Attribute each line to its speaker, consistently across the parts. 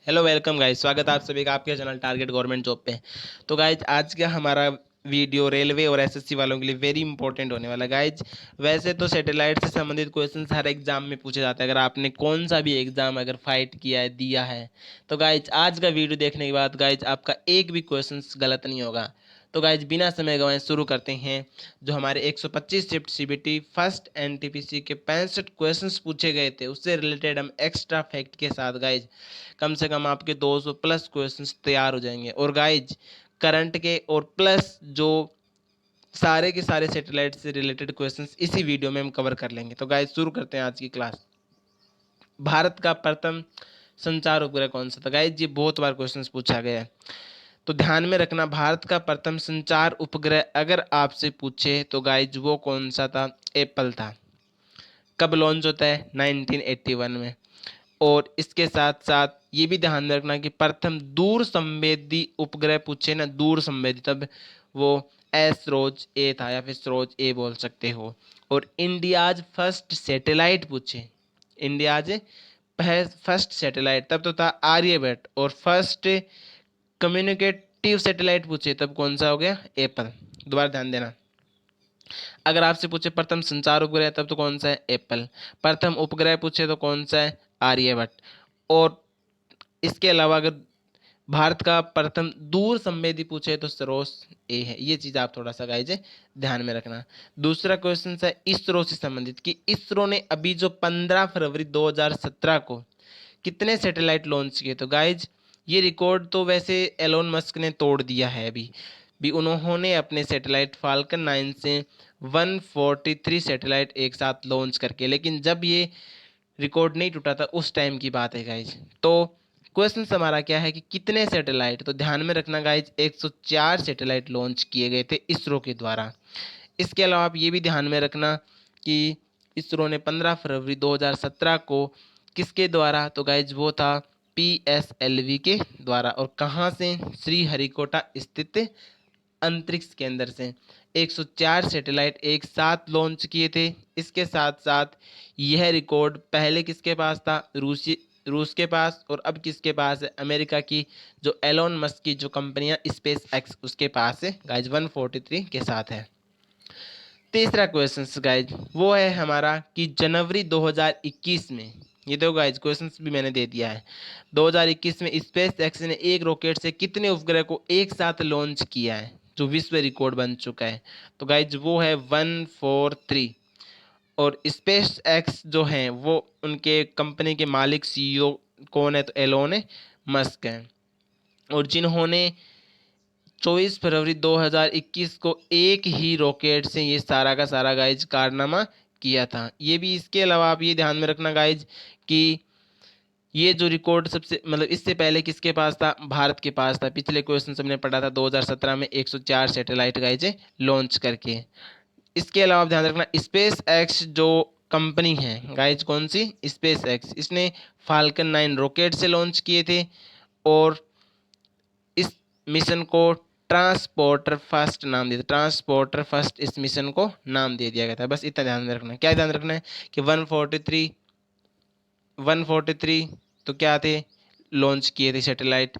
Speaker 1: Hello welcome guys, स्वागत है आप सभी का आपके चैनल टारगेट गवर्नमेंट जॉब पे। तो गाइज आज का हमारा वीडियो रेलवे और एसएससी वालों के लिए वेरी इंपॉर्टेंट होने वाला है गाइज। वैसे तो सैटेलाइट से संबंधित क्वेश्चंस हर एग्जाम में पूछे जाते हैं, अगर आपने कौन सा भी एग्जाम अगर फाइट किया है दिया है तो गाइज आज का वीडियो देखने के बाद गाइज आपका एक भी क्वेश्चन गलत नहीं होगा। तो गाइज बिना समय गंवाए शुरू करते हैं। जो हमारे 125 शिफ्ट सीबीटी फर्स्ट एनटीपीसी के 65 क्वेश्चंस पूछे गए थे उससे रिलेटेड हम एक्स्ट्रा फैक्ट के साथ गाइज कम से कम आपके 200 प्लस क्वेश्चंस तैयार हो जाएंगे। और गाइज करंट के और प्लस जो सारे के सारे सैटेलाइट से रिलेटेड क्वेश्चंस इसी वीडियो में हम कवर कर लेंगे। तो गाइज शुरू करते हैं आज की क्लास। भारत का प्रथम संचार उपग्रह कौन सा था? गाइज ये बहुत बार क्वेश्चंस पूछा गया है, तो ध्यान में रखना। भारत का प्रथम संचार उपग्रह अगर आपसे पूछे तो गाइज वो कौन सा था? एप्पल था। कब लॉन्च होता है? 1981 में। और इसके साथ साथ ये भी ध्यान में रखना कि प्रथम दूर संवेदी उपग्रह पूछे ना, दूर संवेदी, तब वो एसरोज ए था या फिर सरोज ए बोल सकते हो। और इंडियाज फर्स्ट सैटेलाइट पूछे, इंडियाज फर्स्ट सैटेलाइट तब तो था आर्यभट्ट। और फर्स्ट कम्युनिकेटिव सैटेलाइट पूछे तब कौन सा हो गया? एप्पल। दोबारा ध्यान देना, अगर आपसे पूछे प्रथम संचार उपग्रह तब तो कौन सा है? एप्पल। प्रथम उपग्रह पूछे तो कौन सा है? आर्यभट्ट। और इसके अलावा अगर भारत का प्रथम दूर संवेदी पूछे तो सरोस ए है। ये चीज आप थोड़ा सा गाइज ध्यान में रखना। दूसरा क्वेश्चन है इसरो से संबंधित कि इसरो ने अभी जो 15 फरवरी 2017 को कितने सैटेलाइट लॉन्च किए? तो गाइज ये रिकॉर्ड तो वैसे एलोन मस्क ने तोड़ दिया है। अभी भी उन्होंने अपने सैटेलाइट फाल्कन 9 से 143 सैटेलाइट एक साथ लॉन्च करके, लेकिन जब ये रिकॉर्ड नहीं टूटा था उस टाइम की बात है गाइज। तो क्वेश्चन हमारा क्या है कि कितने सैटेलाइट? तो ध्यान में रखना गाइज 104 सैटेलाइट लॉन्च किए गए थे इसरो के द्वारा। इसके अलावा आप ये भी ध्यान में रखना कि इसरो ने 15 फरवरी 2017 को किसके द्वारा? तो गाइज वो था पीएसएलवी के द्वारा। और कहाँ से? श्रीहरिकोटा स्थित अंतरिक्ष केंद्र से 104 सैटेलाइट एक साथ लॉन्च किए थे। इसके साथ साथ यह रिकॉर्ड पहले किसके पास था? रूस के पास। और अब किसके पास है? अमेरिका की जो एलोन मस्क की जो कंपनियां स्पेस एक्स उसके पास है गाइज, 143 के साथ है। तीसरा क्वेश्चन गाइज वो है हमारा कि जनवरी 2021 में, ये दो गाइज क्वेश्चंस भी मैंने दे दिया है, 2021 में स्पेस एक्स ने एक रॉकेट से कितने उपग्रह को एक साथ लॉन्च किया है जो विश्व रिकॉर्ड बन चुका है? तो गाइज वो है 143। और स्पेस एक्स जो है वो उनके कंपनी के मालिक सीईओ कौन है? तो एलोन मस्क हैं। और जिन्होंने 24 फरवरी 2021 को एक ही रॉकेट से ये सारा का सारा गाइज कारनामा किया था। ये भी, इसके अलावा आप ये ध्यान में रखना गाइज कि ये जो रिकॉर्ड सबसे मतलब इससे पहले किसके पास था? भारत के पास था। पिछले क्वेश्चन हमने पढ़ा था 2017 में 104 सैटेलाइट गाइज लॉन्च करके। इसके अलावा आप ध्यान रखना स्पेस एक्स जो कंपनी है गाइज, कौन सी? स्पेस एक्स, इसने फाल्कन 9 रॉकेट से लॉन्च किए थे। और इस मिशन को ट्रांसपोर्टर फर्स्ट नाम दिया था। ट्रांसपोर्टर फर्स्ट इस मिशन को नाम दे दिया गया था। बस इतना ध्यान में रखना है। क्या ध्यान रखना है कि 143 तो क्या थे? लॉन्च किए थे सैटेलाइट।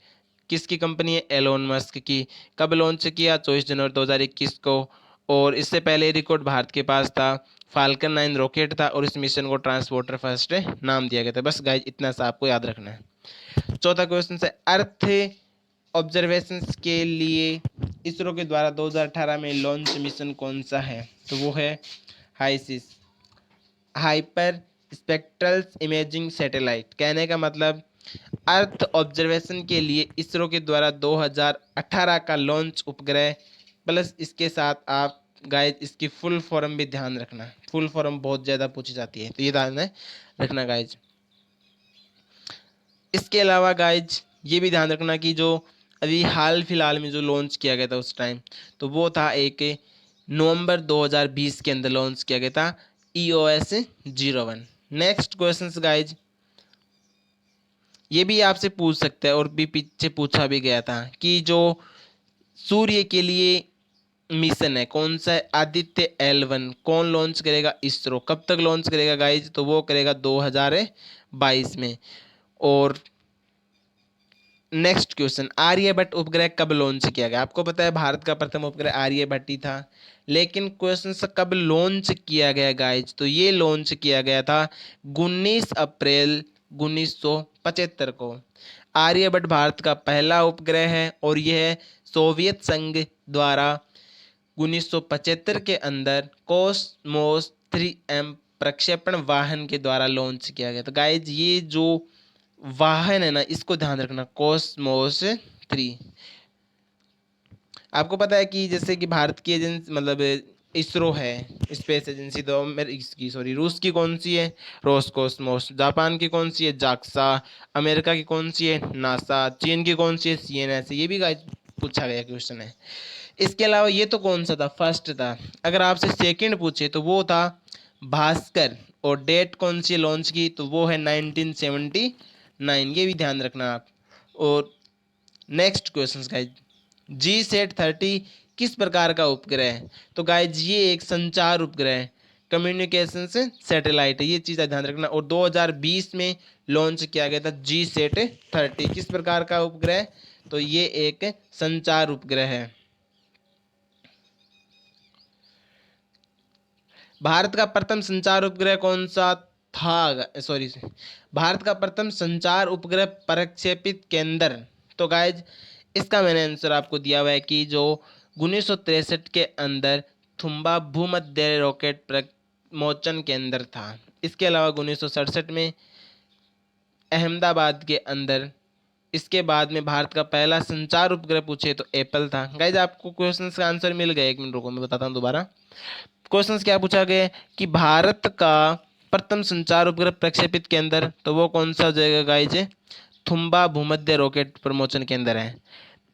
Speaker 1: किसकी कंपनी है? एलोन मस्क की। कब लॉन्च किया? 24 जनवरी 2021 को। और इससे पहले रिकॉर्ड भारत के पास था, फाल्कन 9 रॉकेट था और इस मिशन को ट्रांसपोर्टर फर्स्ट नाम दिया गया था। बस गाइज इतना सा आपको याद रखना है। चौथा क्वेश्चन है अर्थ ऑब्जर्वेशंस के लिए इसरो के द्वारा 2018 में लॉन्च मिशन कौन सा है? तो वो है हाइसिस, हाइपर स्पेक्ट्रल इमेजिंग सैटेलाइट। कहने का मतलब अर्थ ऑब्जर्वेशन के लिए इसरो के द्वारा 2018 का लॉन्च उपग्रह प्लस इसके साथ आप गाइज इसकी फुल फॉर्म भी ध्यान रखना। फुल फॉर्म बहुत ज़्यादा पूछी जाती है तो ये ध्यान रखना गाइज। इसके अलावा गाइज ये भी ध्यान रखना कि जो अभी हाल फिलहाल में जो लॉन्च किया गया था उस टाइम, तो वो था एक नवंबर 2020 के अंदर लॉन्च किया गया था EOS-01। नेक्स्ट क्वेश्चन गाइज ये भी आपसे पूछ सकते हैं और भी पीछे पूछा भी गया था कि जो सूर्य के लिए मिशन है कौन सा है? आदित्य L1 कौन लॉन्च करेगा? इसरो। कब तक लॉन्च करेगा गाइज? तो वो करेगा 2022 में। और नेक्स्ट क्वेश्चन, आर्यभट्ट उपग्रह कब लॉन्च किया गया? आपको पता है भारत का प्रथम उपग्रह आर्यभट्ट ही था, लेकिन क्वेश्चन से कब लॉन्च किया गया गाइज? तो ये लॉन्च किया गया था 19 अप्रैल 1975 को। आर्यभट्ट भारत का पहला उपग्रह है और यह सोवियत संघ द्वारा 1975 के अंदर कॉस्मोस 3M प्रक्षेपण वाहन के द्वारा लॉन्च किया गया। तो गाइज ये जो वाहन है ना, इसको ध्यान रखना, कॉस्मोस 3। आपको पता है कि जैसे कि भारत की एजेंसी मतलब इसरो है, स्पेस एजेंसी, तो इसकी सॉरी रूस की कौन सी है? रोसकोसमोस। जापान की कौन सी है? जाक्सा। अमेरिका की कौन सी है? नासा। चीन की कौन सी है? CNS। ये भी गाइस पूछा गया क्वेश्चन है। इसके अलावा ये तो कौन सा था? फर्स्ट था। अगर आपसे सेकंड पूछे तो वो था भास्कर, और डेट कौन सी लॉन्च की? तो वो है 1979। ये भी ध्यान रखना आप। और नेक्स्ट क्वेश्चन गाइज, GSAT-30 किस प्रकार का उपग्रह है? तो गाइज ये एक संचार उपग्रह है, कम्युनिकेशन से सैटेलाइट है, ये चीज़ ध्यान रखना। और 2020 में लॉन्च किया गया था GSAT-30। किस प्रकार का उपग्रह? तो ये एक संचार उपग्रह है। भारत का प्रथम संचार उपग्रह कौन सा था? सॉरी, भारत का प्रथम संचार उपग्रह प्रक्षेपित केंद्र। तो गाइज इसका मैंने आंसर आपको दिया हुआ है कि जो 1963 के अंदर थुम्बा भूमध्य रॉकेट प्रमोचन केंद्र था। इसके अलावा 1967 में अहमदाबाद के अंदर। इसके बाद में भारत का पहला संचार उपग्रह पूछे तो एप्पल था। गाइज आपको क्वेश्चंस का आंसर मिल गया, 1 मिनट रुको मैं बताता हूँ दोबारा। क्वेश्चंस क्या पूछा गया कि भारत का प्रथम संचार उपग्रह प्रक्षेपित केंद्र, तो वो कौन सा हो जाएगा गाइज? थुम्बा भूमध्य रॉकेट प्रमोचन केंद्र है।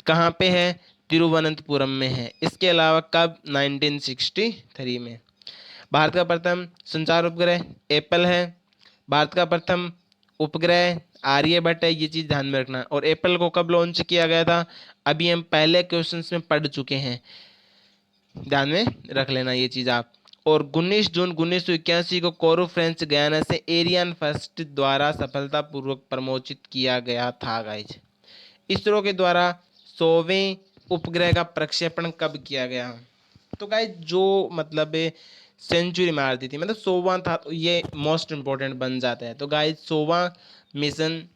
Speaker 1: कहाँ पे है? तिरुवनंतपुरम में है। इसके अलावा कब? 1963 में। भारत का प्रथम संचार उपग्रह एप्पल है। भारत का प्रथम उपग्रह आर्यभट्ट है, ये चीज़ ध्यान में रखना। और एप्पल को कब लॉन्च किया गया था? अभी हम पहले क्वेश्चंस में पढ़ चुके हैं, ध्यान में रख लेना ये चीज़ आप। और 19 जून 1981 को कोरू फ्रेंच गयाना से एरियन फर्स्ट द्वारा सफलतापूर्वक प्रमोचित किया गया था गाइज। इसरो के द्वारा 100वें उपग्रह का प्रक्षेपण कब किया गया? तो गाइज जो मतलब सेंचुरी मार दी थी, मतलब 100वां था, तो ये मोस्ट इंपॉर्टेंट बन जाता है। तो गाइज 100वां मिशन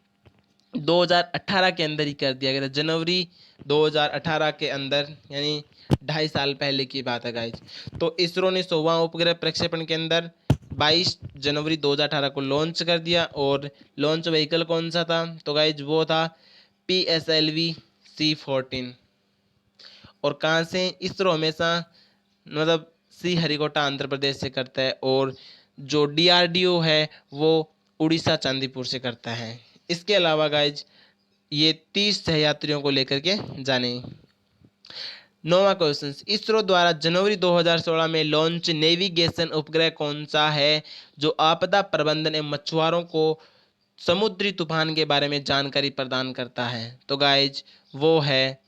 Speaker 1: 2018 के अंदर ही कर दिया गया था, जनवरी 2018 के अंदर, यानी 2.5 साल पहले की बात है गाइज। तो इसरो ने 100वां उपग्रह प्रक्षेपण के अंदर 22 जनवरी 2018 को लॉन्च कर दिया। और लॉन्च व्हीकल कौन सा था? तो गाइज वो था PSLV C-14। और कहाँ से? इसरो हमेशा मतलब श्रीहरिकोटा आंध्र प्रदेश से करता है, और जो DRDO है वो उड़ीसा चांदीपुर से करता है। इसके अलावा गाइज ये 30 सहयात्रियों को लेकर के जाने। 9वां क्वेश्चन, इसरो द्वारा जनवरी 2016 में लॉन्च नेविगेशन उपग्रह कौन सा है जो आपदा प्रबंधन एवं मछुआरों को समुद्री तूफान के बारे में जानकारी प्रदान करता है? तो गाइज वो है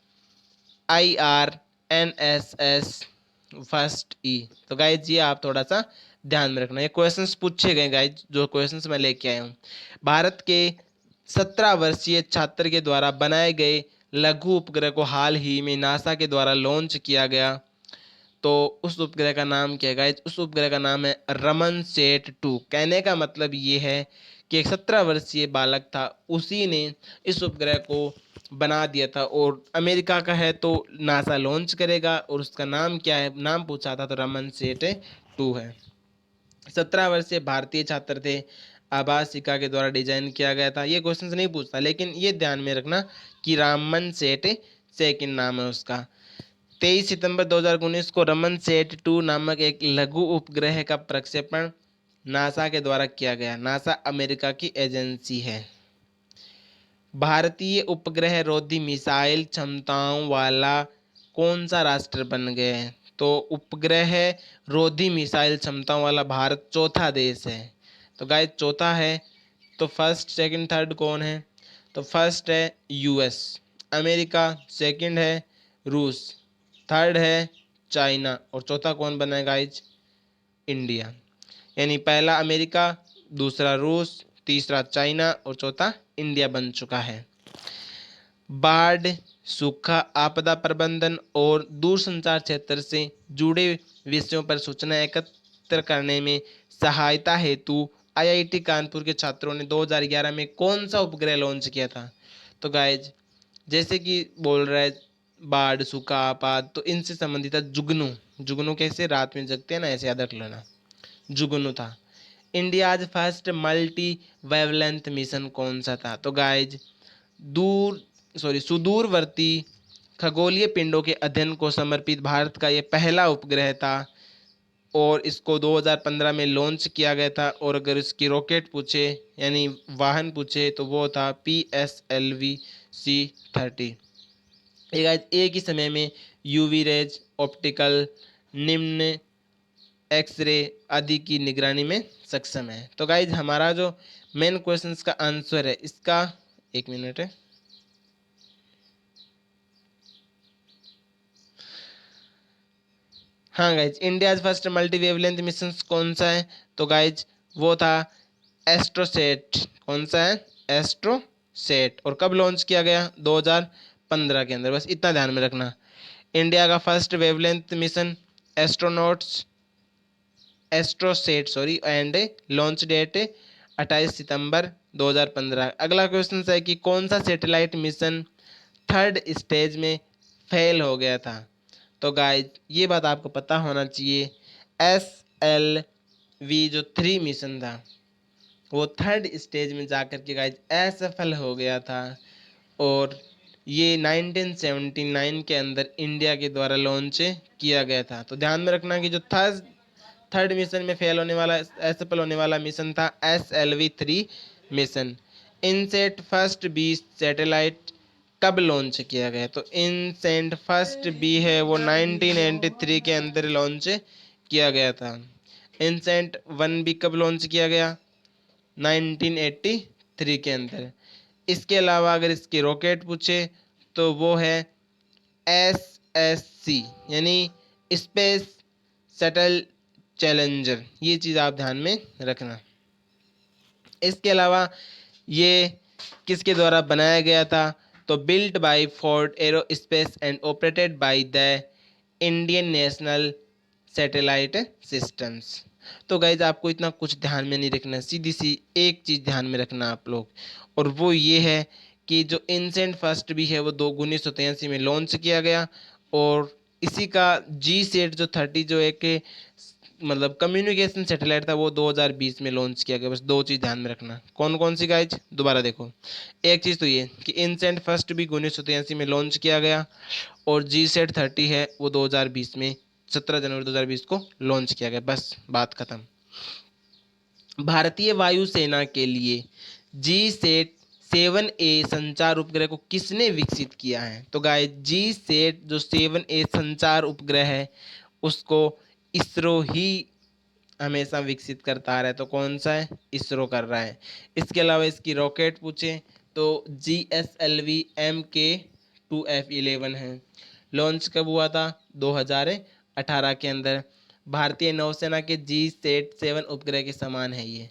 Speaker 1: IRNSS फर्स्ट ई। तो गाइज ये आप थोड़ा सा ध्यान में रखना, ये क्वेश्चंस पूछे गए गाइज, जो क्वेश्चंस मैं लेके आया हूँ। भारत के 17 वर्षीय छात्र के द्वारा बनाए गए लघु उपग्रह को हाल ही में नासा के द्वारा लॉन्च किया गया। तो उस उपग्रह का नाम क्या है गाइज? उस उपग्रह का नाम है रमन सेट 2। कहने का मतलब ये है कि एक 17 वर्षीय बालक था, उसी ने इस उपग्रह को बना दिया था। और अमेरिका का है तो नासा लॉन्च करेगा, और उसका नाम क्या है? नाम पूछा था तो रमन सेट 2 है। 17 वर्षीय भारतीय छात्र थे, आभासिका के द्वारा डिजाइन किया गया था। ये क्वेश्चन नहीं पूछता, लेकिन ये ध्यान में रखना कि रामन सेट सेकंड नाम है उसका। 23 सितंबर 2019 को रमन सेट 2 नामक एक लघु उपग्रह का प्रक्षेपण नासा के द्वारा किया गया। नासा अमेरिका की एजेंसी है। भारतीय उपग्रह रोधी मिसाइल क्षमताओं वाला कौन सा राष्ट्र बन गए हैं? तो उपग्रह रोधी मिसाइल क्षमताओं वाला भारत चौथा देश है। तो गाइस चौथा है, तो फर्स्ट सेकंड थर्ड कौन है? तो फर्स्ट है US अमेरिका, सेकंड है रूस, थर्ड है चाइना, और चौथा कौन बना है गाइज? इंडिया। यानी पहला अमेरिका, दूसरा रूस, तीसरा चाइना और चौथा इंडिया बन चुका है। बाढ़, सूखा, आपदा प्रबंधन और दूरसंचार क्षेत्र से जुड़े विषयों पर सूचना एकत्र करने में सहायता हेतु आईआईटी कानपुर के छात्रों ने 2011 में कौन सा उपग्रह लॉन्च किया था? तो गाइज जैसे कि बोल रहा है बाढ़, सूखा, आपात, तो इनसे संबंधित था जुगनू। जुगनू कैसे रात में जगते हैं ना, ऐसे याद रख लेना, जुगनू था। India's first multi wavelength mission कौन सा था? तो गाइज दूर सुदूरवर्ती खगोलीय पिंडों के अध्ययन को समर्पित भारत का यह पहला उपग्रह था और इसको 2015 में लॉन्च किया गया था। और अगर इसकी रॉकेट पूछे यानी वाहन पूछे तो वो था PSLV-C30। एक ही समय में यूवी रेज, ऑप्टिकल, निम्न एक्सरे आदि की निगरानी में सक्षम है। तो गाइज हमारा जो मेन क्वेश्चंस का आंसर है इसका, एक मिनट है, हाँ guys, India's first multi wavelength mission कौन सा है? तो गाइज वो था एस्ट्रोसेट। कौन सा है? एस्ट्रोसेट। और कब लॉन्च किया गया? 2015 के अंदर। बस इतना ध्यान में रखना। इंडिया का first wavelength mission astronauts AstroSat and launch date 28 सितंबर 2015। अगला क्वेश्चन है कि कौन सा सैटेलाइट मिशन थर्ड स्टेज में फेल हो गया था? तो गाइज ये बात आपको पता होना चाहिए, SLV जो 3 मिशन था वो थर्ड स्टेज में जाकर के गाइज असफल हो गया था। और ये 1979 के अंदर इंडिया के द्वारा लॉन्च किया गया था। तो ध्यान में रखना कि जो थर्ड मिशन में फेल होने वाला, असफल होने वाला मिशन था SLV-3 mission. INSAT first B satellite कब लॉन्च किया गया? तो इनसेट फर्स्ट बी है वो 1993 के अंदर लॉन्च किया गया था। इनसेट 1B कब लॉन्च किया गया? 1983 के अंदर। इसके अलावा अगर इसकी रॉकेट पूछे तो वो है SSC यानी स्पेस शटल चैलेंजर। ये चीज़ आप ध्यान में रखना। इसके अलावा ये किसके द्वारा बनाया गया था? तो built by Ford aerospace and operated by the Indian national satellite systems. तो गाइज आपको इतना कुछ ध्यान में नहीं रखना, सीधी सी एक चीज़ ध्यान में रखना आप लोग, और वो ये है कि जो इनसेंट फर्स्ट भी है वो 1983 में लॉन्च किया गया। और इसी का जी सेट जो 30 जो एक मतलब कम्युनिकेशन सैटेलाइट था वो 2020 में लॉन्च किया गया। बस दो चीज़ ध्यान में रखना। कौन कौन सी गाइज? दोबारा देखो, एक चीज़ तो ये कि इनसेंट फर्स्ट भी 1983 में लॉन्च किया गया और जी सेट 30 है वो 2020 में 17 जनवरी 2020 को लॉन्च किया गया। बस बात खत्म। भारतीय वायुसेना के लिए जी सेट 7A संचार उपग्रह को किसने विकसित किया है? तो गाइस जी सेट जो 7A संचार उपग्रह है उसको इसरो ही हमेशा विकसित करता आ रहा है। तो कौन सा है? इसरो कर रहा है। इसके अलावा इसकी रॉकेट पूछे तो GSLV MK2F11 है। लॉन्च कब हुआ था? 2018 के अंदर। भारतीय नौसेना के G-7 उपग्रह के समान है ये।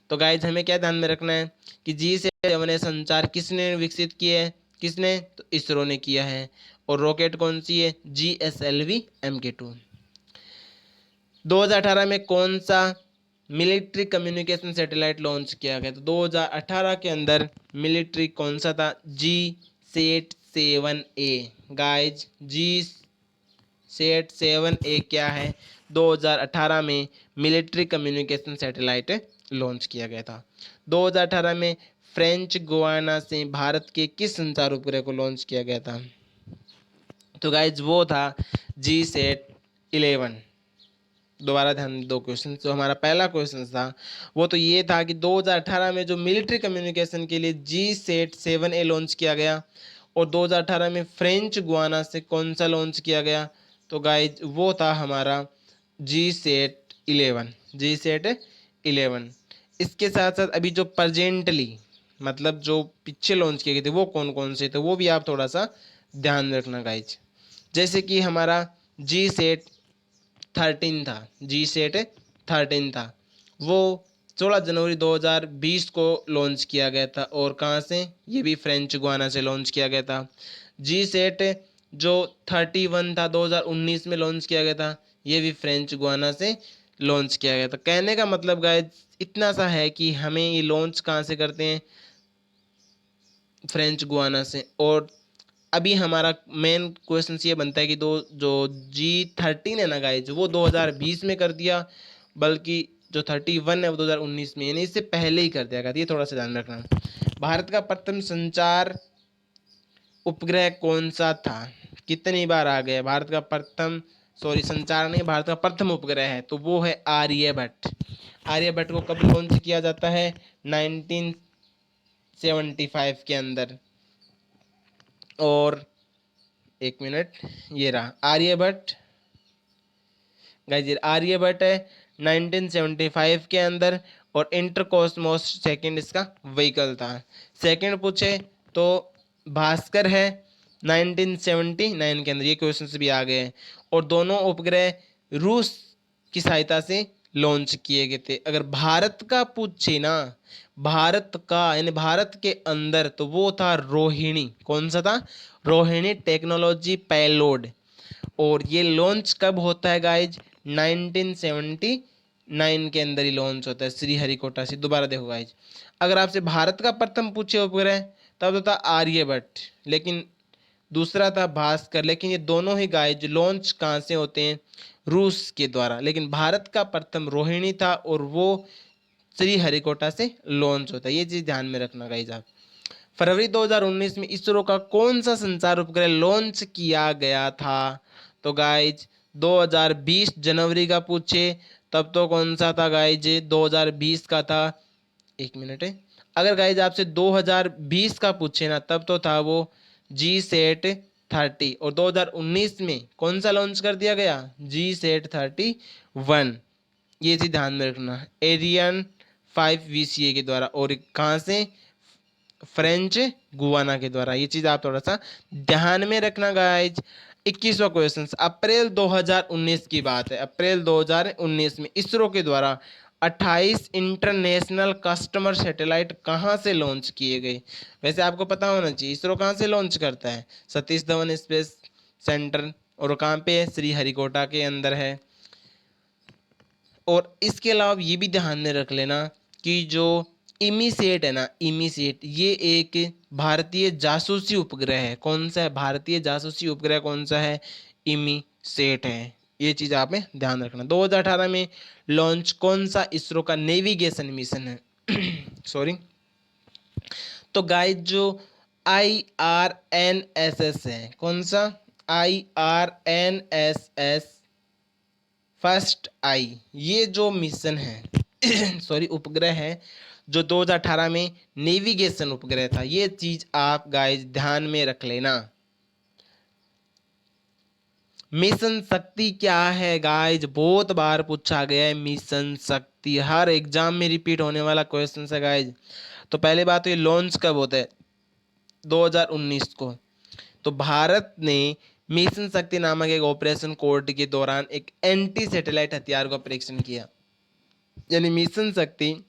Speaker 1: तो गाइज हमें क्या ध्यान में रखना है कि G-7 संचार किसने विकसित किए है? किसने? तो इसरो ने किया है। और रॉकेट कौन सी है? GSLV MK2। 2018 में कौन सा मिलिट्री कम्युनिकेशन सैटेलाइट लॉन्च किया गया? तो 2018 के अंदर मिलिट्री कौन सा था? G-7A। गाइज G-7A क्या है? 2018 में मिलिट्री कम्युनिकेशन सैटेलाइट लॉन्च किया गया था। 2018 में फ्रेंच गुयाना से भारत के किस संचार उपग्रह को लॉन्च किया गया था? तो गाइज वो था G-11। दोबारा ध्यान दो। क्वेश्चन जो हमारा पहला क्वेश्चन था वो तो ये था कि 2018 में जो मिलिट्री कम्युनिकेशन के लिए G-7A लॉन्च किया गया और 2018 में फ्रेंच गुयाना से कौन सा लॉन्च किया गया? तो गाइज वो था हमारा G-11। G-11। इसके साथ साथ अभी जो प्रेजेंटली मतलब जो पीछे लॉन्च किए गए थे वो कौन कौन से थे वो भी आप थोड़ा सा ध्यान रखना गाइज। जैसे कि हमारा G-13 था। G-13 था वो 16 जनवरी 2020 को लॉन्च किया गया था। और कहाँ से? ये भी फ्रेंच गुआना से लॉन्च किया गया था। जी सेट जो 31 था 2019 में लॉन्च किया गया था, ये भी फ्रेंच गुआना से लॉन्च किया गया था। कहने का मतलब गाइस इतना सा है कि हमें ये लॉन्च कहाँ से करते हैं? फ्रेंच गुआना से। और अभी हमारा मेन क्वेश्चन ये बनता है कि दो जो G13 है ना गाइज, वो 2020 में कर दिया, बल्कि जो 31 है वो 2019 में, यानी इससे पहले ही कर दिया गया। ये थोड़ा सा ध्यान रखना। भारत का प्रथम संचार उपग्रह कौन सा था? कितनी बार आ गया भारत का प्रथम, सॉरी संचार नहीं, भारत का प्रथम उपग्रह है तो वो है आर्यभट्ट। आर्यभट्ट को कब लॉन्च किया जाता है? 1975 के अंदर। और एक मिनट, ये रहा आर्यभट्ट गाइस, ये आर्यभट्ट है 1975 के अंदर। और इंटरकॉस्मोस सेकंड इसका व्हीकल था। सेकंड पूछे तो भास्कर है 1979 के अंदर। ये क्वेश्चन भी आ गए हैं। और दोनों उपग्रह रूस की सहायता से लॉन्च किए गए थे। अगर भारत का पूछे ना, भारत का यानी भारत के अंदर, तो वो था रोहिणी। कौन सा था? Rohini technology payload. और ये लॉन्च कब होता है गाइज? 1979 के अंदर ही लॉन्च होता है श्रीहरिकोटा से। दोबारा देखो गाइज, अगर आपसे भारत का प्रथम पूछे उपग्रह तब तो था आर्यभट्ट, लेकिन दूसरा था भास्कर। लेकिन ये दोनों ही गाइज लॉन्च कहाँ से होते हैं? रूस के द्वारा। लेकिन भारत का प्रथम रोहिणी था और वो श्रीहरिकोटा से लॉन्च होता है। ये चीज़ ध्यान में रखना गाइज आप। फरवरी 2019 में इसरो का कौन सा संचार उपग्रह लॉन्च किया गया था? तो गाइज 2020 जनवरी का पूछे तब तो कौन सा था गाइज? 2020 का था। एक मिनट है, अगर गाइज आपसे 2020 का पूछे ना तब तो था वो G-SAT-30। और 2019 में कौन सा लॉन्च कर दिया गया? G-SAT-31। ये चीज ध्यान में रखना, एरियन 5 VCA के द्वारा। और कहाँ से? फ्रेंच गुआना के द्वारा। ये चीज आप थोड़ा सा ध्यान में रखना गाइज। 21वां क्वेश्चन, अप्रैल 2019 की बात है। अप्रैल 2019 में इसरो के द्वारा 28 इंटरनेशनल कस्टमर सैटेलाइट कहाँ से लॉन्च किए गए? वैसे आपको पता होना चाहिए इसरो कहाँ से लॉन्च करता है? Satish Dhawan space centre. और कहाँ पे है? श्रीहरिकोटा के अंदर है। और इसके अलावा ये भी ध्यान में रख लेना कि जो इमीसेट है ना, इमीसेट ये एक भारतीय जासूसी उपग्रह है। कौन सा है? भारतीय जासूसी उपग्रह कौन सा है? इमीसेट है। ये चीज आप में ध्यान रखना। 2018 में लॉन्च कौन सा इसरो का नेविगेशन मिशन है? सॉरी, तो गाइस जो IRNSS है, कौन सा? IRNSS फर्स्ट आई, ये जो मिशन है सॉरी उपग्रह है जो 2018 में नेविगेशन उपग्रह था। ये चीज आप गाइस ध्यान में रख लेना। मिशन शक्ति क्या है गाइज? बहुत बार पूछा गया है मिशन शक्ति, हर एग्जाम में रिपीट होने वाला क्वेश्चन है गाइज। तो पहले बात तो ये लॉन्च कब होता है? 2019 को। तो भारत ने मिशन शक्ति नामक एक ऑपरेशन कोर्ट के दौरान एक एंटी सैटेलाइट हथियार का परीक्षण किया। यानी मिशन शक्ति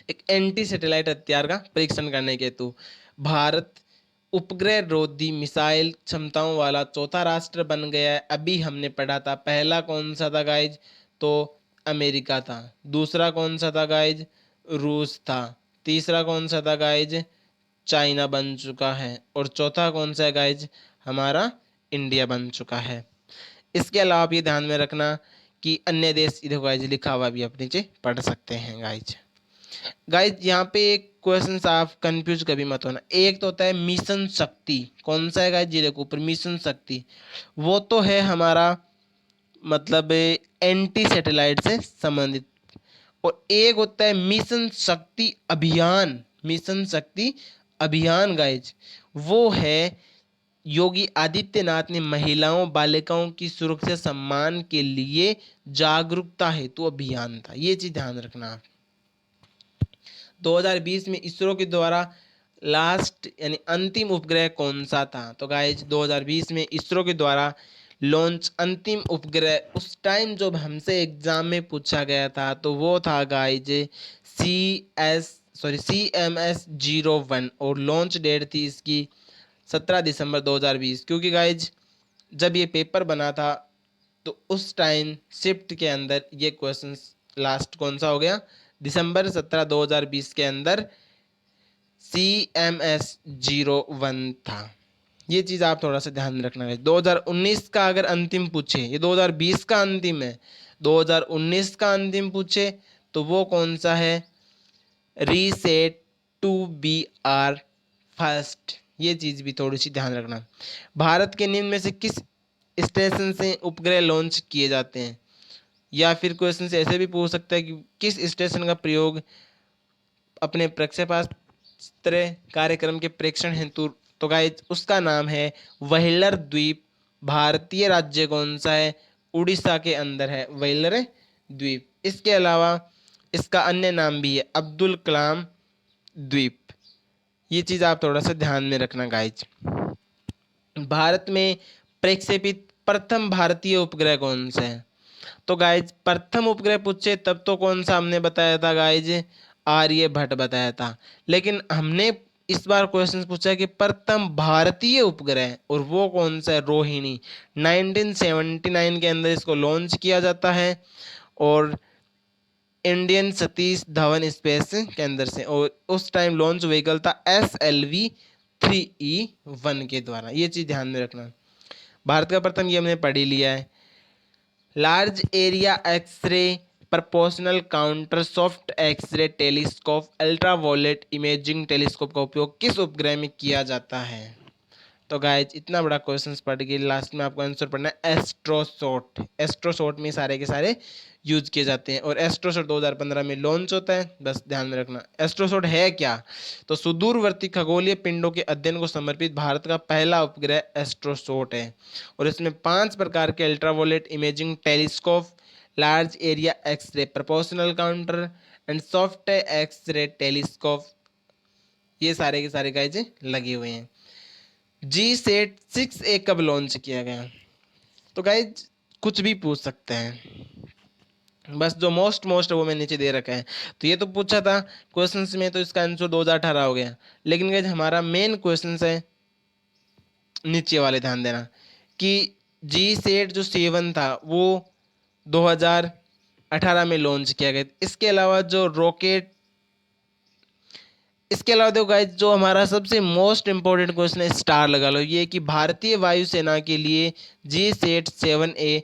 Speaker 1: एक एंटी सैटेलाइट हथियार का परीक्षण करने के हेतु भारत उपग्रह रोधी मिसाइल क्षमताओं वाला चौथा राष्ट्र बन गया है। अभी हमने पढ़ा था पहला कौन सा था गाइज? तो अमेरिका था। दूसरा कौन सा था गाइज? रूस था। तीसरा कौन सा था गाइज? चाइना बन चुका है। और चौथा कौन सा है गाइज? हमारा इंडिया बन चुका है। इसके अलावा आप ये ध्यान में रखना कि अन्य देश इधर गाइज लिखा हुआ भी आप नीचे पढ़ सकते हैं गाइज। गाइज यहाँ पे एक क्वेश्चन आप कंफ्यूज कभी मत होना। एक तो होता है मिशन शक्ति, कौन सा है गाइज? जी देखो ऊपर मिशन शक्ति, वो तो है हमारा मतलब एंटी सैटेलाइट से संबंधित। और एक होता है मिशन शक्ति अभियान। मिशन शक्ति अभियान गाइज वो है योगी आदित्यनाथ ने महिलाओं बालिकाओं की सुरक्षा सम्मान के लिए जागरूकता हेतु अभियान था। ये चीज ध्यान रखना आप। 2020 में इसरो के द्वारा लास्ट यानी अंतिम उपग्रह कौन सा था? तो गाइज 2020 में इसरो के द्वारा लॉन्च अंतिम उपग्रह उस टाइम जब हमसे एग्जाम में पूछा गया था तो वो था गाइज CMS-01 और लॉन्च डेट थी इसकी 17 दिसंबर 2020। क्योंकि गाइज जब ये पेपर बना था तो उस टाइम शिफ्ट के अंदर ये क्वेश्चन लास्ट कौन सा हो गया, दिसंबर 17 2020 के अंदर CMS-01 था। ये चीज़ आप थोड़ा सा ध्यान में रखना है। 2019 का अगर अंतिम पूछे, ये 2020 का अंतिम है, 2019 का अंतिम पूछे तो वो कौन सा है, रीसेट 2BR फर्स्ट। ये चीज़ भी थोड़ी सी ध्यान रखना। भारत के निम्न में से किस स्टेशन से उपग्रह लॉन्च किए जाते हैं, या फिर क्वेश्चन से ऐसे भी पूछ सकता है कि किस स्टेशन का प्रयोग अपने प्रक्षेपास्त्र कार्यक्रम के प्रेक्षण हेतु, तो गाइस उसका नाम है व्हीलर द्वीप। भारतीय राज्य कौन सा है, उड़ीसा के अंदर है व्हीलर द्वीप। इसके अलावा इसका अन्य नाम भी है अब्दुल कलाम द्वीप। ये चीज़ आप थोड़ा सा ध्यान में रखना गाइज। भारत में प्रक्षेपित प्रथम भारतीय उपग्रह कौन सा है, तो गाइज प्रथम उपग्रह पूछे तब तो कौन सा हमने बताया था गाइज, आर्यभट्ट बताया था। लेकिन हमने इस बार क्वेश्चन पूछा कि प्रथम भारतीय उपग्रह, और वो कौन सा है, रोहिणी। 1979 के अंदर इसको लॉन्च किया जाता है और इंडियन सतीश धवन स्पेस के अंदर से, और उस टाइम लॉन्च व्हीकल था SLV-3E1 के द्वारा। ये चीज़ ध्यान में रखना। भारत का प्रथम, ये हमने पढ़ ही लिया है। Large area X-ray proportional counter soft X-ray telescope ultraviolet imaging telescope का उपयोग किस उपग्रह में किया जाता है, तो गाइज इतना बड़ा क्वेश्चन पढ़ के लास्ट में आपको आंसर पढ़ना है एस्ट्रोसॉट। एस्ट्रोसॉट में सारे के सारे यूज किए जाते हैं और एस्ट्रोसॉट 2015 में लॉन्च होता है, बस ध्यान में रखना। एस्ट्रोसॉट है क्या, तो सुदूरवर्ती खगोलीय पिंडों के अध्ययन को समर्पित भारत का पहला उपग्रह एस्ट्रोसॉट है और इसमें 5 प्रकार के ultraviolet imaging telescope, large area X-ray proportional counter and soft X-ray telescope, ये सारे के सारे गाइज लगे हुए हैं। GSAT-6A कब लॉन्च किया गया, तो गाइज कुछ भी पूछ सकते हैं, बस जो मोस्ट वो मैंने नीचे दे रखा है। तो ये तो पूछा था क्वेश्चंस में, तो इसका आंसर 2018 हो गया। लेकिन गाइज हमारा मेन क्वेश्चन है नीचे वाले, ध्यान देना कि GSAT जो 7 था वो 2018 में लॉन्च किया गया। इसके अलावा जो रॉकेट, इसके अलावा देखो गाइज जो हमारा सबसे मोस्ट इंपॉर्टेंट क्वेश्चन है, स्टार लगा लो, ये कि भारतीय वायुसेना के लिए GSAT-7A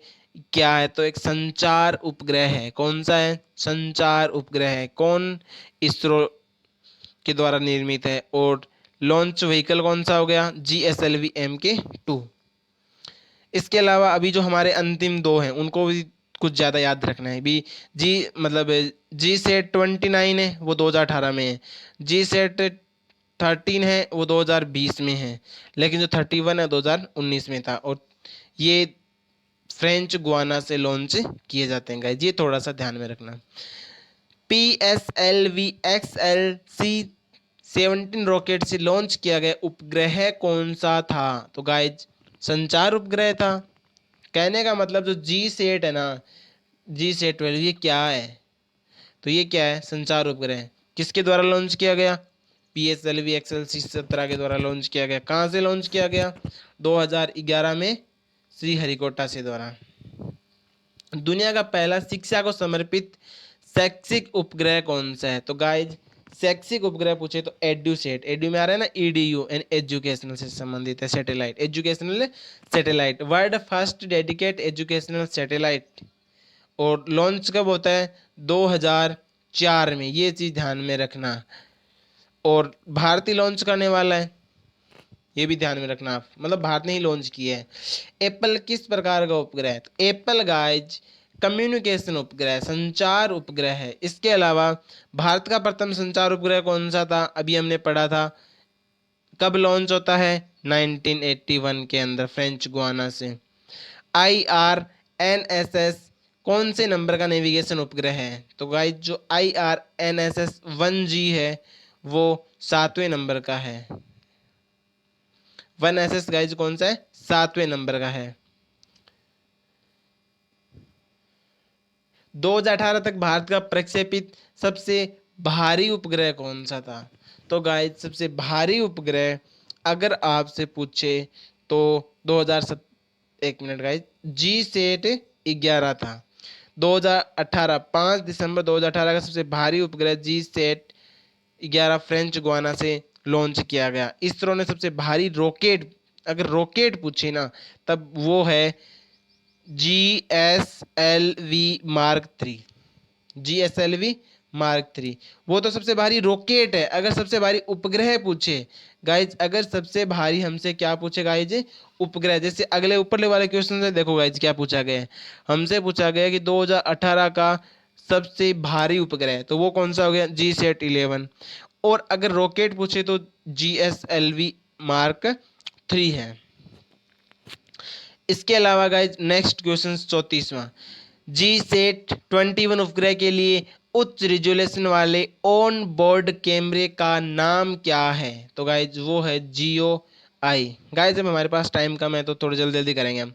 Speaker 1: क्या है, तो एक संचार उपग्रह है। कौन सा है, संचार उपग्रह है। कौन, इसरो के द्वारा निर्मित है। और लॉन्च व्हीकल कौन सा हो गया, GSLV Mk2। इसके अलावा अभी जो हमारे अंतिम दो हैं उनको भी कुछ ज़्यादा याद रखना है भी। GSAT-29 है वो 2018 में है, GSAT-13 है वो 2020 में है, लेकिन जो 31 है 2019 में था, और ये फ्रेंच गुआना से लॉन्च किए जाते हैं गाइस, ये थोड़ा सा ध्यान में रखना। PSLV-XLC-17 रॉकेट से लॉन्च किया गया उपग्रह कौन सा था, तो गाइज संचार उपग्रह था। कहने का मतलब जो GSAT है ना, GSAT-12, ये क्या है, तो ये क्या है, संचार उपग्रह। किसके द्वारा लॉन्च किया गया, PSLV-XLC-17 के द्वारा लॉन्च किया गया। कहाँ से लॉन्च किया गया, 2011 में श्रीहरिकोटा से द्वारा। दुनिया का पहला शिक्षा को समर्पित शैक्षिक उपग्रह कौन सा है, तो गाइज शैक्षिक उपग्रह पूछे तो एड्यूसेट, एड्यू में आ रहा है ना, EDU एंड एजुकेशनल से संबंधित है, satellite, educational satellite, world first dedicate educational satellite. और लॉन्च कब होता है, 2004 में, ये चीज़ ध्यान में रखना। और भारत ही लॉन्च करने वाला है, ये भी ध्यान में रखना आप, मतलब भारत ने ही लॉन्च किया है। एप्पल किस प्रकार का उपग्रह है, तो एप्पल गाइज कम्युनिकेशन उपग्रह, संचार उपग्रह है। इसके अलावा भारत का प्रथम संचार उपग्रह कौन सा था, अभी हमने पढ़ा था, कब लॉन्च होता है, 1981 के अंदर फ्रेंच गुआना से। IRNSS कौन से नंबर का नेविगेशन उपग्रह है, तो गाइज जो IRNSS 1G है वो 7वें नंबर का है। 1SS गाइज कौन सा है, 7वें नंबर का है। 2018 तक भारत का प्रक्षेपित सबसे भारी उपग्रह कौन सा था? तो गाइस सबसे भारी उपग्रह अगर आपसे पूछे तो 2007, एक मिनट गाइस, जी सेट 11 था। 2018, 5 दिसंबर 2018 का सबसे भारी उपग्रह जी सेट 11 फ्रेंच गुयाना से लॉन्च किया गया। इसरो ने सबसे भारी रॉकेट, अगर रॉकेट पूछे ना, तब वो है GSLV मार्क 3। GSLV मार्क 3 वो तो सबसे भारी रॉकेट है। अगर सबसे भारी उपग्रह पूछे गाइज, अगर सबसे भारी हमसे क्या पूछे गाइज, उपग्रह, जैसे अगले ऊपर वाले क्वेश्चन से देखो गाइज क्या पूछा गया है। हमसे पूछा गया कि 2018 का सबसे भारी उपग्रह, तो वो कौन सा हो गया? जी सेट 11। और अगर रॉकेट पूछे तो GSLV मार्क 3 है। इसके अलावा गाइज नेक्स्ट क्वेश्चन 34वां, जी सेट 21 उपग्रह के लिए उच्च रिजोल्यूशन वाले ऑन बोर्ड कैमरे का नाम क्या है? तो गाइज वो है जियो आई। गाइज अब हमारे पास टाइम कम है तो थोड़ी जल्दी जल्दी करेंगे हम।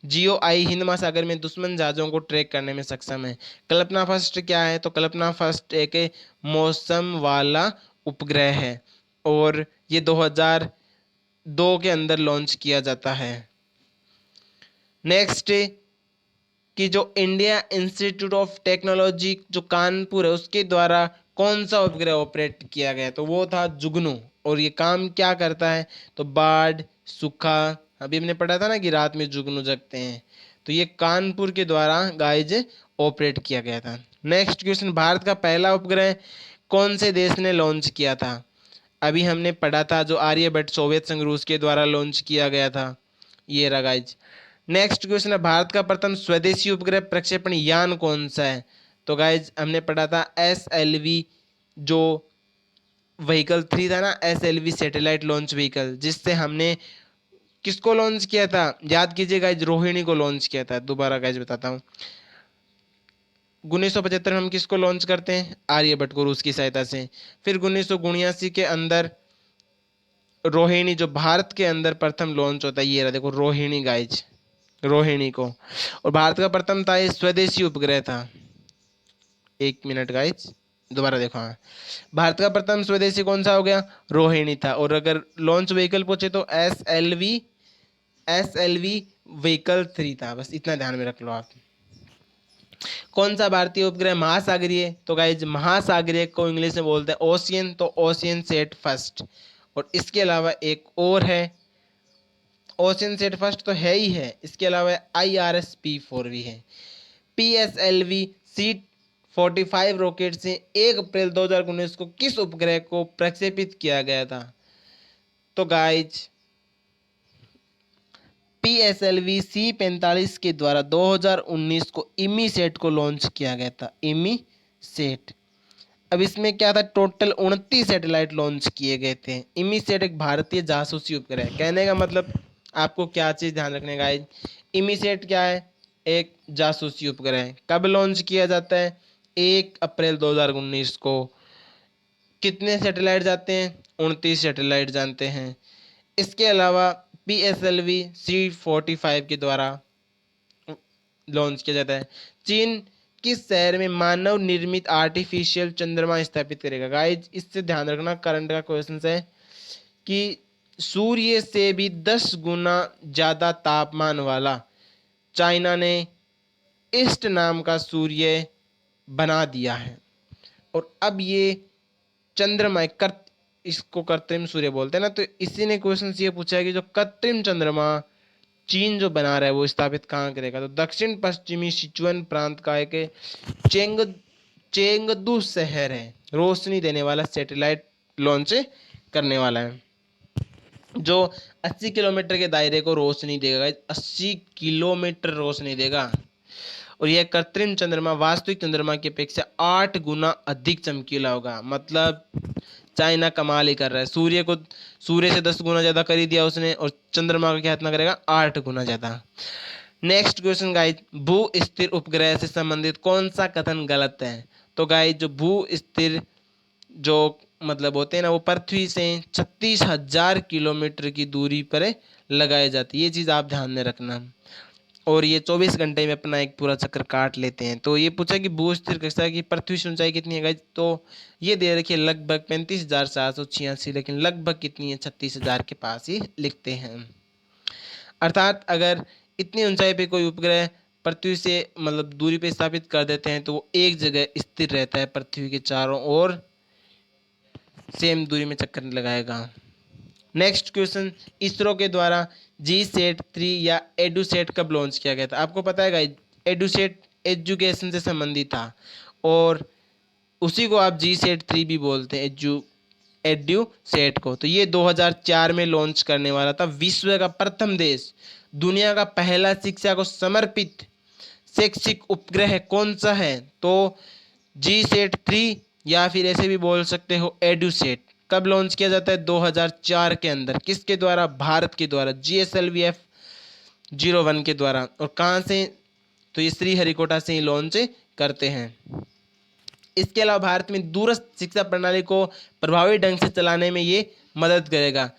Speaker 1: जियो आई हिंद महासागर में दुश्मन जहाजों को ट्रैक करने में सक्षम है। कल्पना फर्स्ट क्या है? तो कल्पना फर्स्ट एक मौसम वाला उपग्रह है और ये 2002 के अंदर लॉन्च किया जाता है। नेक्स्ट कि जो इंडिया इंस्टीट्यूट ऑफ टेक्नोलॉजी जो कानपुर है उसके द्वारा कौन सा उपग्रह ऑपरेट किया गया? तो वो था जुगनू। और ये काम क्या करता है? तो बाढ़, सूखा, अभी हमने पढ़ा था ना कि रात में जुगनू जगते हैं, तो ये कानपुर के द्वारा गाइज ऑपरेट किया गया था। नेक्स्ट क्वेश्चन, भारत का पहला उपग्रह कौन से देश ने लॉन्च किया था? अभी हमने पढ़ा था जो आर्यभट्ट सोवियत संघ रूस के द्वारा लॉन्च किया गया था, ये रहा गाइज। नेक्स्ट क्वेश्चन है, भारत का प्रथम स्वदेशी उपग्रह प्रक्षेपण यान कौन सा है? तो गाइज हमने पढ़ा था SLV, जो व्हीकल 3 था ना, SLV सैटेलाइट लॉन्च व्हीकल, जिससे हमने किसको लॉन्च किया था? याद कीजिए गाइज, रोहिणी को लॉन्च किया था। दोबारा गाइज बताता हूँ, 1975 में हम किसको लॉन्च करते हैं? आर्यभट्ट को, रूस की सहायता से। फिर 1979 के अंदर रोहिणी, जो भारत के अंदर प्रथम लॉन्च होता है, ये रहा देखो रोहिणी गाइज, रोहिणी को। और भारत का प्रथम था ये स्वदेशी उपग्रह था। एक मिनट गाइज, दोबारा देखो, हाँ, भारत का प्रथम स्वदेशी कौन सा हो गया? रोहिणी था। और अगर लॉन्च व्हीकल पूछे तो एस एल वी व्हीकल 3 था। बस इतना ध्यान में रख लो आप। कौन सा भारतीय उपग्रह महासागरीय? तो गाइज महासागरीय को इंग्लिश में बोलते हैं ओशियन, तो ओशियन सेट फर्स्ट। और इसके अलावा एक और है, ओशियन सेट फर्स्ट तो है ही है, इसके अलावा IRS-P4 भी है। PSLV-C-45 रॉकेट से 1 अप्रैल 2019 को किस उपग्रह को प्रक्षेपित किया गया था? तो गाइज PSLV-C-45 के द्वारा 2019 को इमी सेट को लॉन्च किया गया था, इमी सेट। अब इसमें क्या था, टोटल 29 सैटेलाइट लॉन्च किए गए थे। इमी सेट एक भारतीय जासूसी उपग्रह है। कहने का मतलब आपको क्या चीज़ ध्यान रखने का है, इमी सेट क्या है? एक जासूसी उपग्रह है। कब लॉन्च किया जाता है? 1 अप्रैल 2019 को। कितने सैटेलाइट जाते हैं? 29 सैटेलाइट जानते हैं। इसके अलावा PSLV-C-45 के द्वारा लॉन्च किया जाता है। चीन किस शहर में मानव निर्मित आर्टिफिशियल चंद्रमा स्थापित करेगा? गाइज इससे ध्यान रखना, करंट का क्वेश्चन है कि सूर्य से भी 10 गुना ज्यादा तापमान वाला चाइना ने ईस्ट नाम का सूर्य बना दिया है। और अब ये चंद्रमा इसको कृत्रिम सूर्य बोलते हैं ना, तो इसी ने क्वेश्चन ये पूछा है कि जो कृत्रिम चंद्रमा चीन जो बना रहा है वो स्थापित कहाँ करेगा? तो दक्षिण पश्चिमी सिचुअन प्रांत का एक चेंग चेंगदू शहर है, रोशनी देने वाला सैटेलाइट लॉन्च करने वाला है, जो 80 किलोमीटर के दायरे को रोशनी देगा। 80 किलोमीटर रोशनी देगा। और यह कृत्रिम चंद्रमा वास्तविक चंद्रमा की अपेक्षा 8 गुना अधिक चमकीला होगा। मतलब चाइना कमाल ही कर रहा है, सूर्य से 10 गुना ज़्यादा कर ही दिया उसने, और चंद्रमा का क्या इतना करेगा? 8 गुना ज़्यादा। नेक्स्ट क्वेश्चन गाइज, भू स्थिर उपग्रह से संबंधित कौन सा कथन गलत है? तो गाइज जो भू स्थिर जो मतलब होते हैं ना, वो पृथ्वी से 36,000 किलोमीटर की दूरी पर लगाए जाती है। ये चीज़ आप ध्यान में रखना। और ये 24 घंटे में अपना एक पूरा चक्कर काट लेते हैं। तो ये पूछा कि भू स्थिर कक्षा की पृथ्वी से ऊंचाई कितनी है गाइज, तो ये दे रखी है लगभग 35,486, लेकिन लगभग कितनी है 36,000 के पास ही लिखते हैं। अर्थात अगर इतनी ऊंचाई पे कोई उपग्रह पृथ्वी से मतलब दूरी पे स्थापित कर देते हैं तो वो एक जगह स्थिर रहता है, पृथ्वी के चारों ओर सेम दूरी में चक्कर लगाएगा। नेक्स्ट क्वेश्चन, इसरो के द्वारा GSAT-3 या एडुसेट कब लॉन्च किया गया था? आपको पता है गाइस, एडुसेट एजुकेशन से संबंधित था और उसी को आप GSAT-3 भी बोलते हैं, एड्यूसेट को। तो ये 2004 में लॉन्च करने वाला था। विश्व का प्रथम देश, दुनिया का पहला शिक्षा को समर्पित शैक्षिक उपग्रह कौन सा है? तो GSAT-3 या फिर ऐसे भी बोल सकते हो एडुसेट। कब लॉन्च किया जाता है? 2004 के अंदर। किसके द्वारा? भारत के द्वारा, GSLV F01 के द्वारा। और कहाँ से? तो ये श्रीहरिकोटा से ही लॉन्च करते हैं। इसके अलावा भारत में दूरस्थ शिक्षा प्रणाली को प्रभावी ढंग से चलाने में ये मदद करेगा।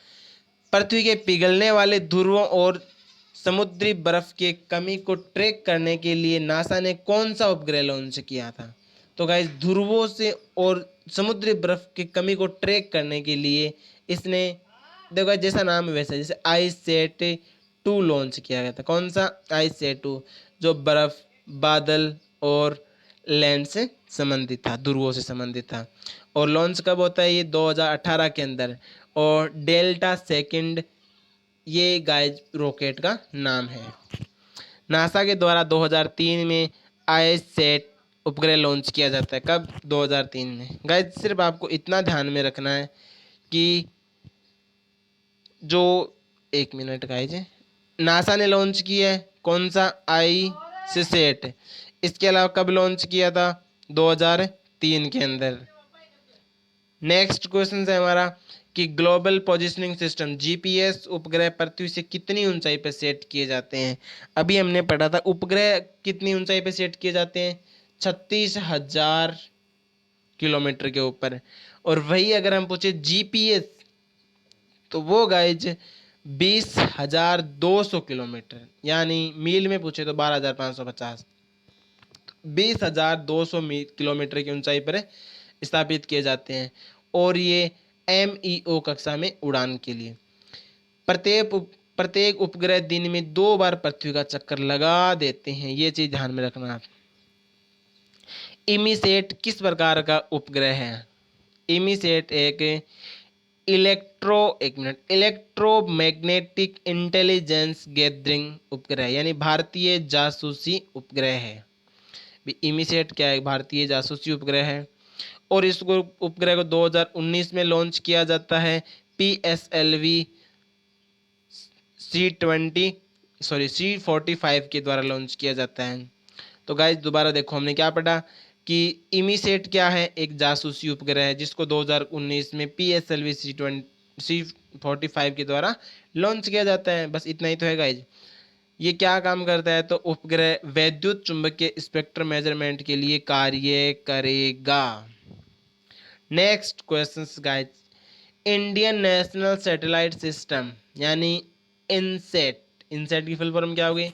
Speaker 1: पृथ्वी के पिघलने वाले ध्रुवों और समुद्री बर्फ के कमी को ट्रैक करने के लिए नासा ने कौन सा उपग्रह लॉन्च किया था? तो गाइस, ध्रुवों से और समुद्री बर्फ की कमी को ट्रैक करने के लिए इसने, देखो गाइस, जैसा नाम है वैसा, जैसे ISAT-2 लॉन्च किया गया था। कौन सा? ISAT-2, जो बर्फ, बादल और लैंड से संबंधित था, ध्रुवों से संबंधित था। और लॉन्च कब होता है? ये 2018 के अंदर। और डेल्टा सेकंड ये गाइज रॉकेट का नाम है। नासा के द्वारा 2003 में ISAT उपग्रह लॉन्च किया जाता है। कब? 2003 में। गाइज सिर्फ आपको इतना ध्यान में रखना है कि जो, एक मिनट गाइज, नासा ने लॉन्च किया है कौन सा? ISAT। इसके अलावा कब लॉन्च किया था? 2003 के अंदर। नेक्स्ट क्वेश्चन है हमारा कि ग्लोबल पोजिशनिंग सिस्टम GPS उपग्रह पृथ्वी से कितनी ऊंचाई पर सेट किए जाते हैं? अभी हमने पढ़ा था उपग्रह कितनी ऊंचाई पर सेट किए जाते हैं? 36,000 किलोमीटर के ऊपर। और वही अगर हम पूछे GPS, तो वो गाइज 20,200 किलोमीटर, यानी मील में पूछे तो 12,550, 20,200 किलोमीटर की ऊंचाई पर स्थापित किए जाते हैं। और ये MEO कक्षा में उड़ान के लिए। प्रत्येक उपग्रह दिन में 2 बार पृथ्वी का चक्कर लगा देते हैं, ये चीज ध्यान में रखना आप। इमीसेट किस प्रकार का उपग्रह है? इमीसेट एक इलेक्ट्रोमैग्नेटिक इंटेलिजेंस गैदरिंग उपग्रह, यानी भारतीय जासूसी उपग्रह है। इमीसेट क्या है? भारतीय जासूसी उपग्रह है। और इस उपग्रह को 2019 में लॉन्च किया जाता है। PSLV C45 के द्वारा लॉन्च किया जाता है। तो गाइज दोबारा देखो, हमने क्या पढ़ा कि इमीसेट क्या है? एक जासूसी उपग्रह है जिसको 2019 में PSLV C45 के द्वारा लॉन्च किया जाता है। बस इतना ही तो है गाइज। ये क्या काम करता है? तो उपग्रह वैद्युत चुंबकीय स्पेक्ट्रम मेजरमेंट के लिए कार्य करेगा। Next question guys, Indian national satellite system यानी इनसेट, इनसेट की फुल फॉर्म क्या होगी?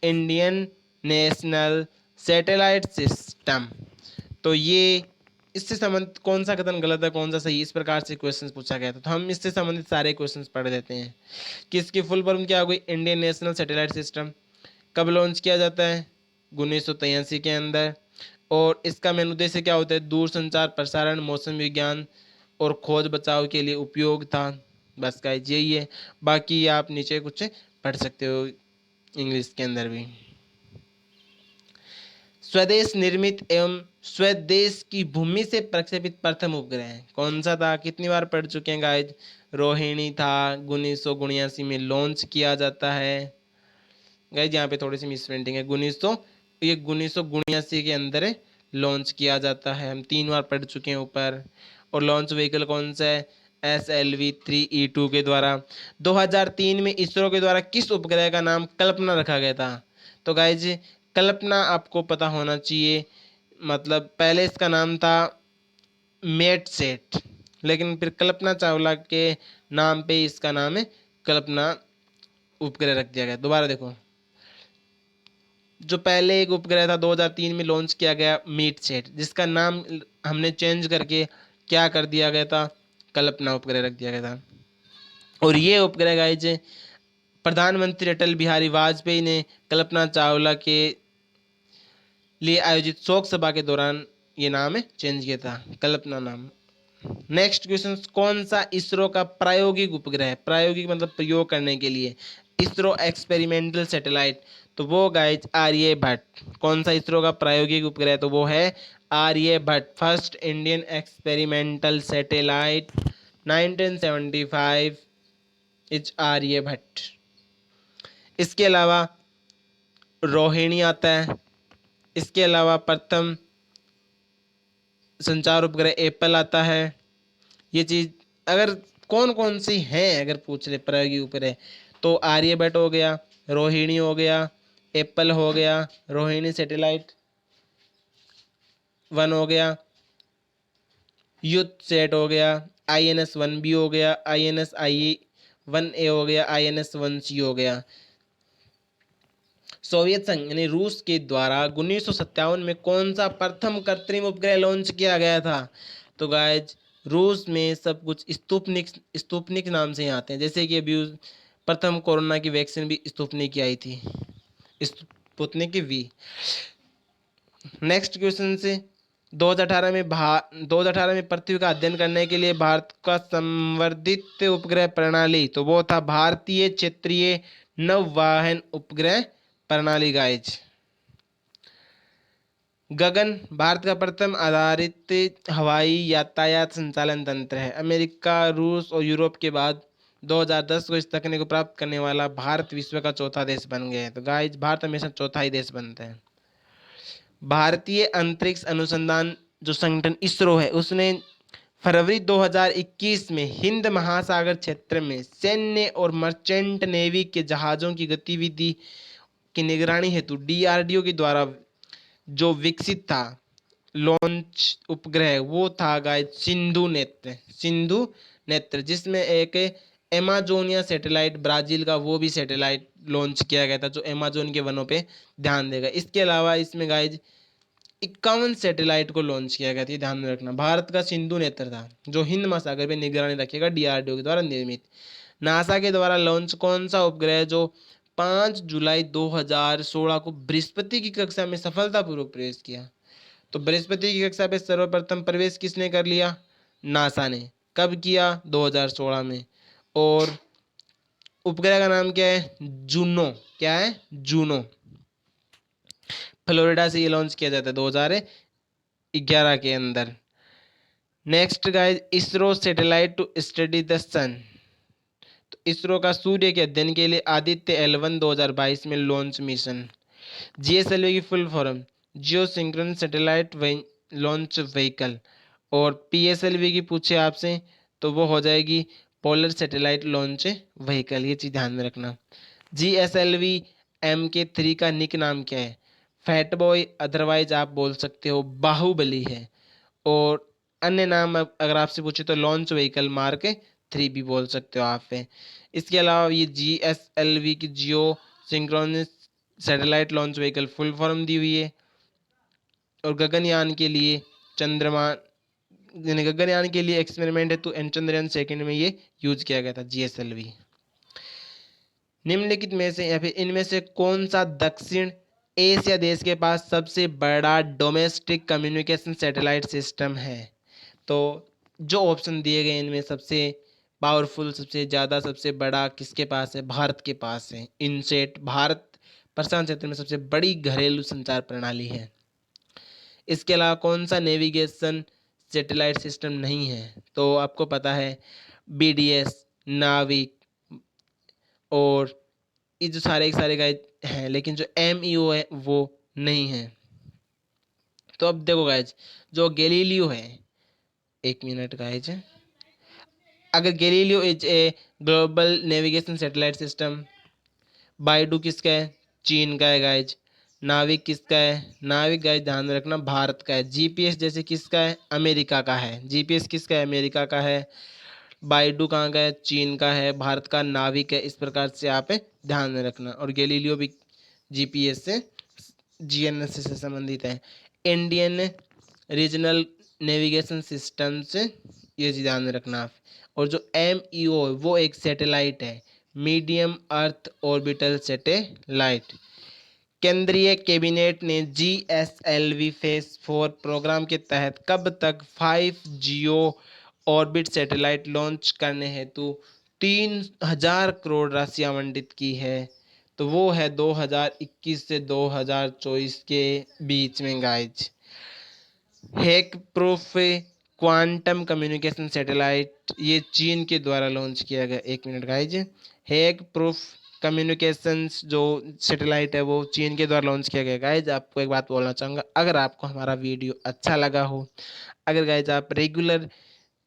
Speaker 1: Indian national satellite system. तो ये इससे संबंधित कौन सा कथन गलत है, कौन सा सही, इस प्रकार से क्वेश्चंस पूछा गया था। तो हम इससे संबंधित सारे क्वेश्चंस पढ़ देते हैं कि इसकी फुल फॉर्म क्या होगी? Indian national satellite system. कब लॉन्च किया जाता है? 1983 के अंदर। और इसका मेन उद्देश्य क्या होता है? दूरसंचार, प्रसारण, मौसम विज्ञान और खोज बचाव के लिए उपयोग था। बस गाइस यही है, बाकी आप नीचे कुछ पढ़ सकते हो इंग्लिश के अंदर भी। स्वदेश निर्मित एवं स्वदेश की भूमि से प्रक्षेपित प्रथम उपग्रह कौन सा था? कितनी बार पढ़ चुके हैं गाइज? रोहिणी था, 1979 में लॉन्च किया जाता है। गाइज यहाँ पे थोड़ी सी मिस प्रिंटिंग है, 1979 के अंदर लॉन्च किया जाता है। हम 3 बार पढ़ चुके हैं ऊपर। और लॉन्च व्हीकल कौन सा है? SLV-3E2 के द्वारा। 2003 में इसरो के द्वारा किस उपग्रह का नाम कल्पना रखा गया था? तो गाइज कल्पना आपको पता होना चाहिए, मतलब पहले इसका नाम था मेटसेट, लेकिन फिर कल्पना चावला के नाम पे इसका नाम है कल्पना उपग्रह रख दिया गया। दोबारा देखो, जो पहले एक उपग्रह था 2003 में लॉन्च किया गया मीटसेट, जिसका नाम हमने चेंज करके क्या कर दिया गया था, कल्पना उपग्रह रख दिया गया था। और ये उपग्रह गाइज प्रधानमंत्री अटल बिहारी वाजपेयी ने कल्पना चावला के लिए आयोजित शोक सभा के दौरान ये नाम चेंज किया था, कल्पना नाम। नेक्स्ट क्वेश्चन, कौन सा इसरो का प्रायोगिक उपग्रह है, प्रायोगिक मतलब प्रयोग करने के लिए, इसरो एक्सपेरिमेंटल सैटेलाइट, तो वो गाइज आर्यभट्ट। कौन सा इसरो का प्रायोगिक उपग्रह, तो वो है Aryabhata, first Indian experimental satellite 1975 इज आर्यभट्ट। इसके अलावा रोहिणी आता है, इसके अलावा प्रथम संचार उपग्रह एप्पल आता है। ये चीज अगर कौन कौन सी हैं अगर पूछ ले प्रायोगिक उपग्रह, तो आर्यभट्ट हो गया, रोहिणी हो गया, एप्पल हो गया, रोहिणी सैटेलाइट 1 हो गया, युद्ध सेट हो गया, INS-1B हो गया, INS-1A हो गया, INS-1C हो गया। सोवियत संघ यानी रूस के द्वारा 1957 में कौन सा प्रथम कृत्रिम उपग्रह लॉन्च किया गया था, तो गाइज रूस में सब कुछ स्तुपनिक नाम से ही आते हैं। जैसे कि अभी प्रथम कोरोना की वैक्सीन भी स्तुपनिक की आई थी, स्पुतनिक की वी। नेक्स्ट क्वेश्चन से 2018 में पृथ्वी का अध्ययन करने के लिए भारत का संवर्धित उपग्रह प्रणाली, तो वो था भारतीय क्षेत्रीय नौवहन उपग्रह प्रणाली गाइज। गगन भारत का प्रथम आधारित हवाई यातायात संचालन तंत्र है। अमेरिका, रूस और यूरोप के बाद 2010 को इस तकनीक को प्राप्त करने वाला भारत विश्व का चौथा देश बन गया है। तो गाइज भारत हमेशा चौथा ही देश बनता है। भारतीय अंतरिक्ष अनुसंधान जो संगठन इसरो है, उसने फरवरी 2021 में हिंद महासागर क्षेत्र में सैन्य और मर्चेंट नेवी के जहाज़ों की गतिविधि की निगरानी हेतु DRDO के द्वारा जो विकसित था लॉन्च उपग्रह, वो था गाइस सिंधु नेत्र, जिसमें एक एमाजोनिया सैटेलाइट ब्राजील का वो भी सैटेलाइट लॉन्च किया गया था, जो अमेज़न के वनों पे ध्यान देगा। इसके अलावा इसमें गाइज 51 सैटेलाइट को लॉन्च किया गया था, ध्यान में रखना। भारत का सिंधु नेत्र था जो हिंद महासागर पे निगरानी रखेगा, DRDO के द्वारा निर्मित। नासा के द्वारा लॉन्च कौन सा उपग्रह जो 5 जुलाई 2016 को बृहस्पति की कक्षा में सफलतापूर्वक प्रवेश किया, तो बृहस्पति की कक्षा पे सर्वप्रथम प्रवेश किसने कर लिया, नासा ने। कब किया, 2016 में। और उपग्रह का नाम क्या है, जूनो। क्या है, जूनो। फ्लोरिडा से ये लॉन्च किया जाता है 2011 के अंदर। Next guys, ISRO satellite to study the sun, तो इसरो का सूर्य के अध्ययन के लिए आदित्य L1 2022 में लॉन्च मिशन। GSLV की फुल फॉर्म जियो सिंक्रोनस सैटेलाइट लॉन्च व्हीकल। और PSLV की पूछे आपसे तो वो हो जाएगी पोलर सैटेलाइट लॉन्च व्हीकल। ये चीज़ ध्यान में रखना। GSLV MK3 का निक नाम क्या है, फैट बॉय, अदरवाइज आप बोल सकते हो बाहुबली है। और अन्य नाम अगर आपसे पूछे तो लॉन्च व्हीकल मार्क 3 भी बोल सकते हो आप पे। इसके अलावा ये GSLV की geosynchronous satellite launch vehicle full form दी हुई है। और गगनयान के लिए चंद्रमा यानी गगनयान के लिए एक्सपेरिमेंट है, तो चंद्रयान 2 में ये यूज किया गया था GSLV। निम्नलिखित में से या फिर इनमें से कौन सा दक्षिण एशिया देश के पास सबसे बड़ा डोमेस्टिक कम्युनिकेशन सैटेलाइट सिस्टम है, तो जो ऑप्शन दिए गए इनमें सबसे पावरफुल, सबसे ज़्यादा, सबसे बड़ा किसके पास है, भारत के पास है। इनसेट भारत प्रशांत क्षेत्र में सबसे बड़ी घरेलू संचार प्रणाली है। इसके अलावा कौन सा नेविगेशन सैटेलाइट सिस्टम नहीं है, तो आपको पता है BDS, नाविक और ये जो सारे के सारे गाइज हैं, लेकिन जो MEO है वो नहीं है। तो अब देखो गाइज, जो गैलीलियो है, 1 मिनट गाइज, अगर Galileo is a global navigation satellite system, BeiDou किसका है, चीन का है गाइज। नाविक किसका है, नाविक गाइज ध्यान में रखना भारत का है। GPS जैसे किसका है, अमेरिका का है। GPS किसका है, अमेरिका का है। बाइडू कहाँ का है, चीन का है। भारत का नाविक है। इस प्रकार से आप ध्यान में रखना। और गैलीलियो भी GPS से जीएनएस से संबंधित है। इंडियन रीजनल नेविगेशन सिस्टम्स, ये ध्यान में रखना आप। और जो MEO वो एक सैटेलाइट है, मीडियम अर्थ ऑर्बिटल सैटेलाइट। केंद्रीय कैबिनेट ने GSLV फेज 4 प्रोग्राम के तहत कब तक 5 जियो ऑर्बिट सैटेलाइट लॉन्च करने हेतु 3000 करोड़ राशि आवंटित की है? तो वो है 2021 से 2024 के बीच में guys. Hack proof quantum communication satellite, ये चीन के द्वारा लॉन्च किया गया। एक minute guys, hack proof communications जो सैटेलाइट है वो चीन के द्वारा लॉन्च किया गया। गाइज आपको एक बात बोलना चाहूँगा, अगर आपको हमारा वीडियो अच्छा लगा हो, अगर गाइज आप रेगुलर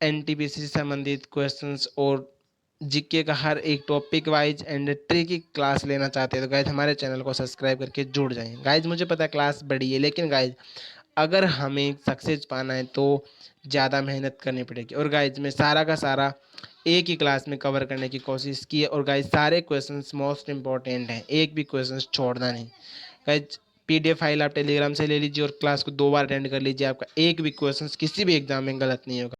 Speaker 1: NTPC से संबंधित क्वेश्चंस और जीके का हर एक topic wise and trick class लेना चाहते हैं तो गाइज हमारे चैनल को सब्सक्राइब करके जुड़ जाएं। गाइज मुझे पता है क्लास बड़ी है, लेकिन गाइज अगर हमें सक्सेस पाना है तो ज़्यादा मेहनत करनी पड़ेगी। और गाइज मैं सारा का सारा एक ही क्लास में कवर करने की कोशिश की है। और गाइज सारे क्वेश्चंस मोस्ट इंपॉर्टेंट हैं, एक भी क्वेश्चन छोड़ना नहीं। गाइज PDF फाइल आप टेलीग्राम से ले लीजिए और क्लास को 2 बार अटेंड कर लीजिए, आपका एक भी क्वेश्चन किसी भी एग्जाम में गलत नहीं होगा।